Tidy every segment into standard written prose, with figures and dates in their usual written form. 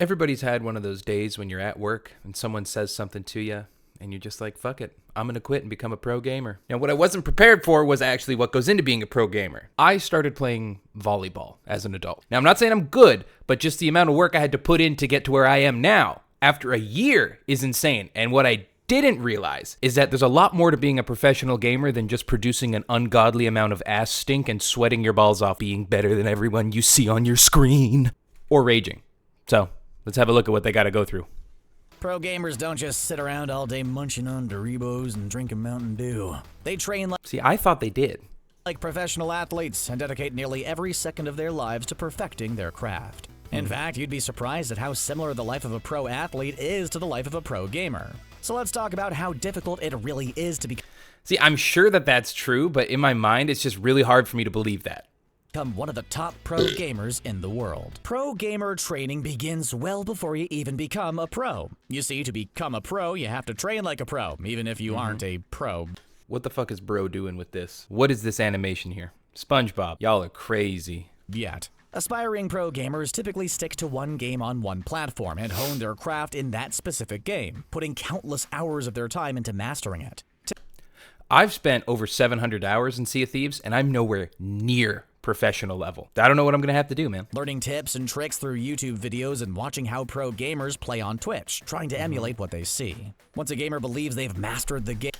Everybody's had one of those days when you're at work and someone says something to you and you're just like, fuck it, I'm going to quit and become a pro gamer. Now, what I wasn't prepared for was actually what goes into being a pro gamer. I started playing volleyball as an adult. Now, I'm not saying I'm good, but just the amount of work I had to put in to get to where I am now after a year is insane. And what I didn't realize is that there's a lot more to being a professional gamer than just producing an ungodly amount of ass stink and sweating your balls off being better than everyone you see on your screen or raging. So let's have a look at what they got to go through. Pro gamers don't just sit around all day munching on Doritos and drinking Mountain Dew. They train See, I thought they did. like professional athletes and dedicate nearly every second of their lives to perfecting their craft. In fact, you'd be surprised at how similar the life of a pro athlete is to the life of a pro gamer. So let's talk about how difficult it really is to See, I'm sure that that's true, but in my mind, it's just really hard for me to believe that. become one of the top pro gamers in the world. Pro gamer training begins well before you even become a pro. You see, to become a pro, you have to train like a pro, even if you aren't a pro. What the fuck is bro doing with this? What is this animation here? SpongeBob, y'all are crazy. Yet. Aspiring pro gamers typically stick to one game on one platform and hone their craft in that specific game, putting countless hours of their time into mastering it. I've spent over 700 hours in Sea of Thieves, and I'm nowhere near professional level. I don't know what I'm going to have to do, man. Learning tips and tricks through YouTube videos and watching how pro gamers play on Twitch, trying to emulate what they see. Once a gamer believes they've mastered the game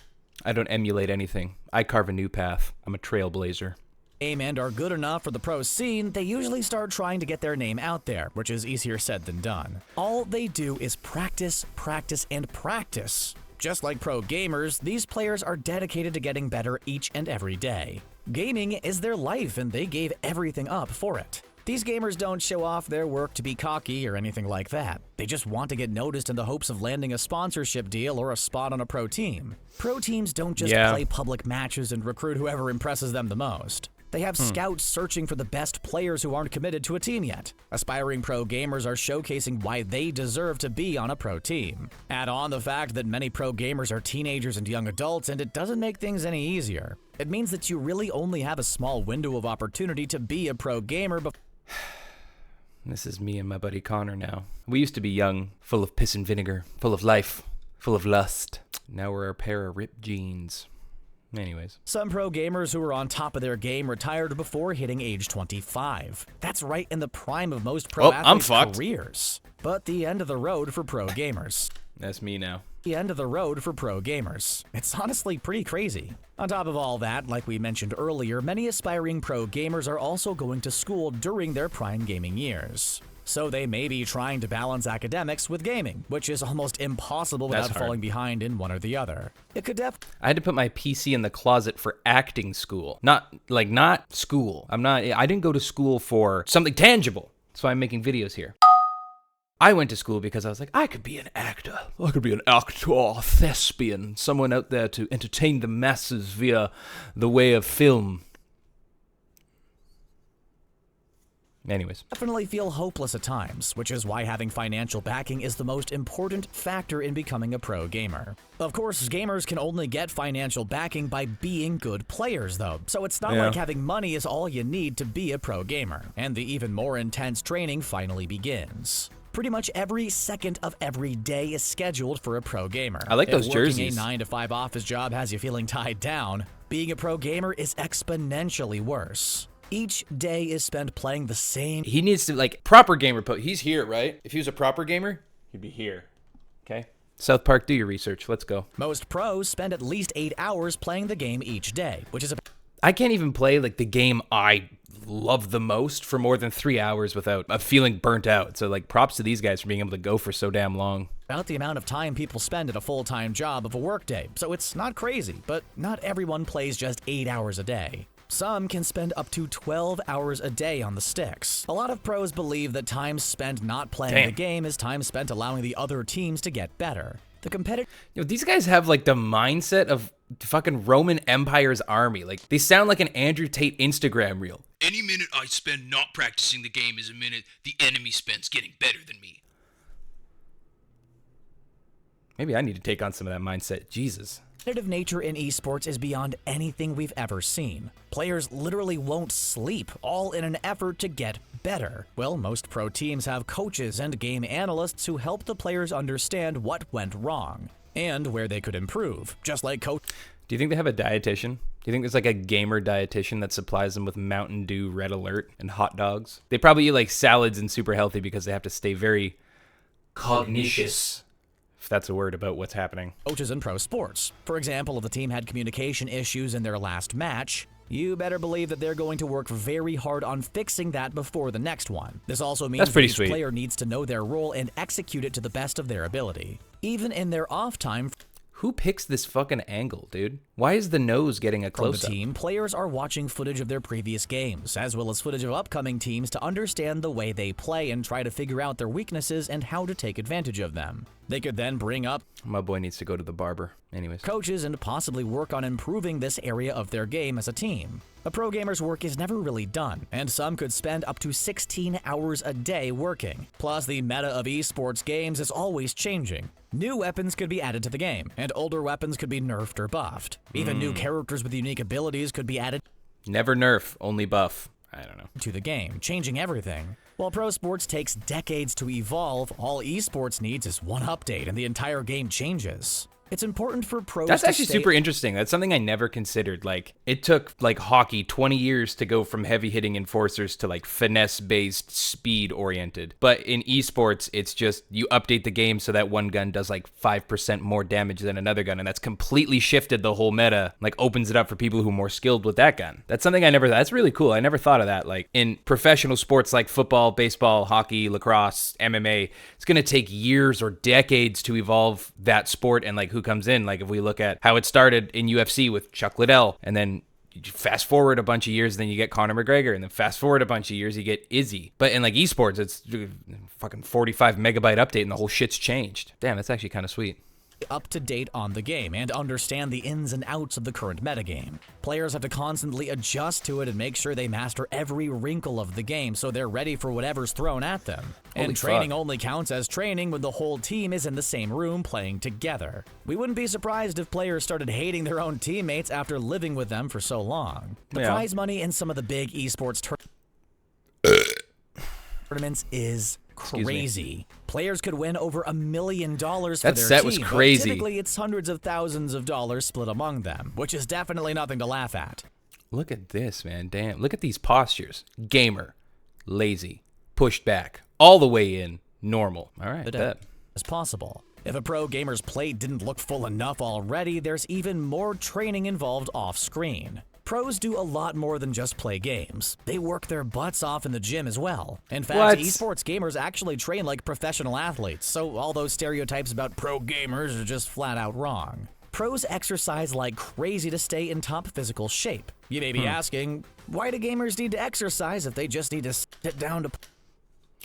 I don't emulate anything. I carve a new path. I'm a trailblazer. and are good enough for the pro scene, they usually start trying to get their name out there, which is easier said than done. All they do is practice, practice, and practice. Just like pro gamers, these players are dedicated to getting better each and every day. Gaming is their life, and they gave everything up for it. These gamers don't show off their work to be cocky or anything like that. They just want to get noticed in the hopes of landing a sponsorship deal or a spot on a pro team. Pro teams don't just play public matches and recruit whoever impresses them the most. They have scouts searching for the best players who aren't committed to a team yet. Aspiring pro gamers are showcasing why they deserve to be on a pro team. Add on the fact that many pro gamers are teenagers and young adults, and it doesn't make things any easier. It means that you really only have a small window of opportunity to be a pro gamer before. This is me and my buddy Connor now. We used to be young, full of piss and vinegar, full of life, full of lust. Now we're a pair of ripped jeans. Anyways. Some pro gamers who are on top of their game retired before hitting age 25. That's right in the prime of most pro athletes' careers. But the end of the road for pro gamers. That's me now. The end of the road for pro gamers. It's honestly pretty crazy. On top of all that, like we mentioned earlier, many aspiring pro gamers are also going to school during their prime gaming years. So they may be trying to balance academics with gaming, which is almost impossible without falling behind in one or the other. It could I had to put my PC in the closet for acting school. Not school. I didn't go to school for something tangible. That's why I'm making videos here. I went to school because I was like, I could be an actor. I could be an actor, thespian, someone out there to entertain the masses via the way of film. Anyways. Definitely feel hopeless at times, which is why having financial backing is the most important factor in becoming a pro gamer. Of course, gamers can only get financial backing by being good players, though, so it's not like having money is all you need to be a pro gamer, and the even more intense training finally begins. Pretty much every second of every day is scheduled for a pro gamer. I like those jerseys. Working a 9-to-5 office job has you feeling tied down, being a pro gamer is exponentially worse. Each day is spent playing the same. He needs to, proper gamer. He's here, right? If he was a proper gamer, he'd be here. Okay? South Park, do your research. Let's go. Most pros spend at least 8 hours playing the game each day, which is I can't even play, the game I love the most for more than 3 hours without feeling burnt out. So, props to these guys for being able to go for so damn long. about the amount of time people spend at a full-time job of a workday, so it's not crazy, but not everyone plays just 8 hours a day. Some can spend up to 12 hours a day on the sticks. A lot of pros believe that time spent not playing the game is time spent allowing the other teams to get better. The competitive... These guys have, the mindset of fucking Roman Empire's army. They sound like an Andrew Tate Instagram reel. Any minute I spend not practicing the game is a minute the enemy spends getting better than me. Maybe I need to take on some of that mindset. Jesus. competitive nature in esports is beyond anything we've ever seen. Players literally won't sleep, all in an effort to get better. Well, most pro teams have coaches and game analysts who help the players understand what went wrong and where they could improve, just like coach. Do you think they have a dietitian? Do you think there's like a gamer dietitian that supplies them with Mountain Dew Red Alert and hot dogs? They probably eat like salads and super healthy because they have to stay very cognitious, if that's a word, about what's happening. Coaches in pro sports. For example, if the team had communication issues in their last match, you better believe that they're going to work very hard on fixing that before the next one. This also means that each player needs to know their role and execute it to the best of their ability. Even in their off time. Who picks this fucking angle, dude? Why is the nose getting a close-up? From the team, players are watching footage of their previous games, as well as footage of upcoming teams to understand the way they play and try to figure out their weaknesses and how to take advantage of them. They could then bring up my boy needs to go to the barber. Anyways. Coaches and possibly work on improving this area of their game as a team. A pro gamer's work is never really done, and some could spend up to 16 hours a day working. Plus, the meta of esports games is always changing. New weapons could be added to the game, and older weapons could be nerfed or buffed. Even new characters with unique abilities could be added. Never nerf, only buff. I don't know. To the game, changing everything. While pro sports takes decades to evolve, all esports needs is one update and the entire game changes. It's important for pros That's actually super interesting. That's something I never considered. Like, it took, like, hockey 20 years to go from heavy-hitting enforcers to, like, finesse-based, speed-oriented. But in esports, it's just you update the game so that one gun does, like, 5% more damage than another gun, and that's completely shifted the whole meta, like, opens it up for people who are more skilled with that gun. That's something that's really cool. I never thought of that. Like, in professional sports like football, baseball, hockey, lacrosse, MMA, it's going to take years or decades to evolve that sport and, like, who comes in. Like if we look at how it started in UFC with Chuck Liddell, and then you fast forward a bunch of years, then you get Conor McGregor, and then fast forward a bunch of years, you get Izzy. But in like esports, it's fucking 45 megabyte update and the whole shit's changed. Damn, that's actually kind of sweet. Up to date on the game and understand the ins and outs of the current metagame. Players have to constantly adjust to it and make sure they master every wrinkle of the game so they're ready for whatever's thrown at them. And training only counts as training when the whole team is in the same room playing together. We wouldn't be surprised if players started hating their own teammates after living with them for so long. The prize money in some of the big esports tournaments is crazy. Players could win over $1 million for their team. That set was crazy. But typically, it's hundreds of thousands of dollars split among them, which is definitely nothing to laugh at. Look at this, man. Damn. Look at these postures. Gamer, lazy, pushed back, all the way in, normal. All right, bet. As possible. If a pro gamer's plate didn't look full enough already, there's even more training involved off-screen. Pros do a lot more than just play games. They work their butts off in the gym as well. In fact, esports gamers actually train like professional athletes, so all those stereotypes about pro gamers are just flat out wrong. Pros exercise like crazy to stay in top physical shape. You may be asking, why do gamers need to exercise if they just need to sit down to...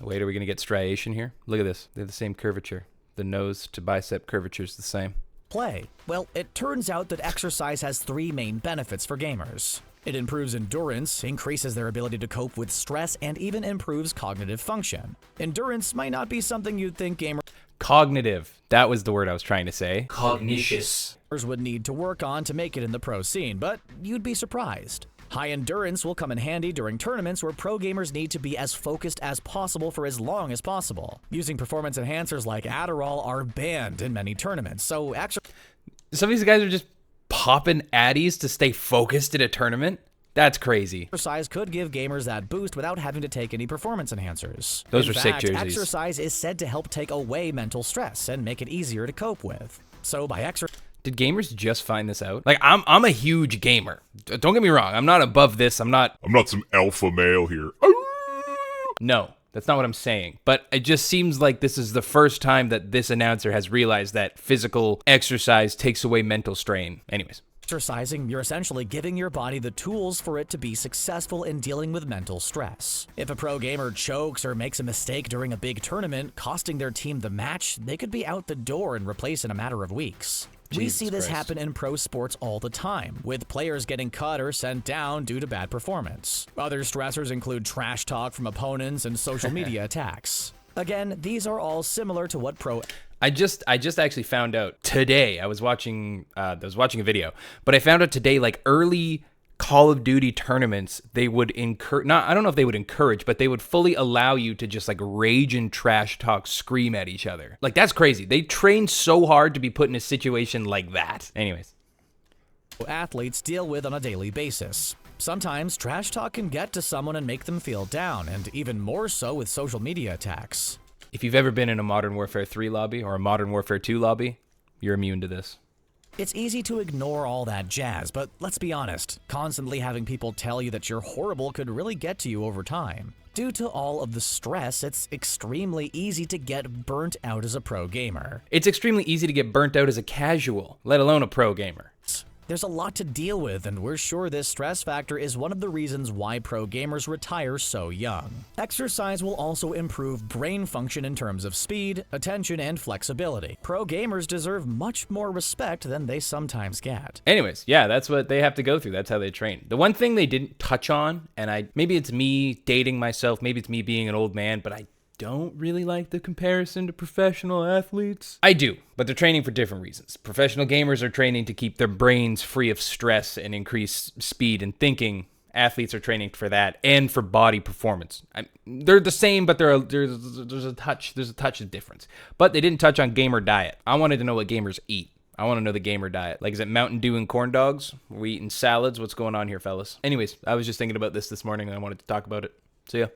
Wait, are we going to get striation here? Look at this. They have the same curvature. The nose to bicep curvature is the same. Play. Well, it turns out that exercise has 3 main benefits for gamers. It improves endurance, increases their ability to cope with stress, and even improves cognitive function. Endurance might not be something you'd think gamers... Cognitive. That was the word I was trying to say. Cognitious. ...would need to work on to make it in the pro scene, but you'd be surprised. High endurance will come in handy during tournaments where pro gamers need to be as focused as possible for as long as possible. Using performance enhancers like Adderall are banned in many tournaments, so some of these guys are just popping addies to stay focused at a tournament? That's crazy. Exercise could give gamers that boost without having to take any performance enhancers. Those are sick jerseys. Exercise is said to help take away mental stress and make it easier to cope with. So by exercise... Did gamers just find this out? Like, I'm a huge gamer. Don't get me wrong. I'm not above this. I'm not some alpha male here. No, that's not what I'm saying. But it just seems like this is the first time that this announcer has realized that physical exercise takes away mental strain. Anyways. Exercising, you're essentially giving your body the tools for it to be successful in dealing with mental stress. If a pro gamer chokes or makes a mistake during a big tournament, costing their team the match, they could be out the door and replaced in a matter of weeks. We see this happen in pro sports all the time, with players getting cut or sent down due to bad performance. Other stressors include trash talk from opponents and social media attacks. Again, these are all similar to what pro... I just actually found out today. I was watching a video, but I found out today, like, early Call of Duty tournaments, they would encourage, I don't know if they would encourage, but they would fully allow you to just like rage and trash talk, scream at each other. Like, that's crazy. They train so hard to be put in a situation like that. Anyways. Athletes deal with on a daily basis. Sometimes trash talk can get to someone and make them feel down, and even more so with social media attacks. If you've ever been in a Modern Warfare 3 lobby or a Modern Warfare 2 lobby, you're immune to this. It's easy to ignore all that jazz, but let's be honest, constantly having people tell you that you're horrible could really get to you over time. Due to all of the stress, it's extremely easy to get burnt out as a pro gamer. It's extremely easy to get burnt out as a casual, let alone a pro gamer. There's a lot to deal with, and we're sure this stress factor is one of the reasons why pro gamers retire so young. Exercise will also improve brain function in terms of speed, attention, and flexibility. Pro gamers deserve much more respect than they sometimes get. Anyways, yeah, that's what they have to go through. That's how they train. The one thing they didn't touch on, and maybe it's me dating myself, maybe it's me being an old man, but I don't really like the comparison to professional athletes. I do, but they're training for different reasons. Professional gamers are training to keep their brains free of stress and increase speed and thinking. Athletes are training for that and for body performance. They're the same, but there's a touch of difference. But they didn't touch on gamer diet. I wanted to know what gamers eat. I want to know the gamer diet. Like, is it Mountain Dew and corn dogs? Are we eating salads? What's going on here, fellas? Anyways, I was just thinking about this morning and I wanted to talk about it. See ya.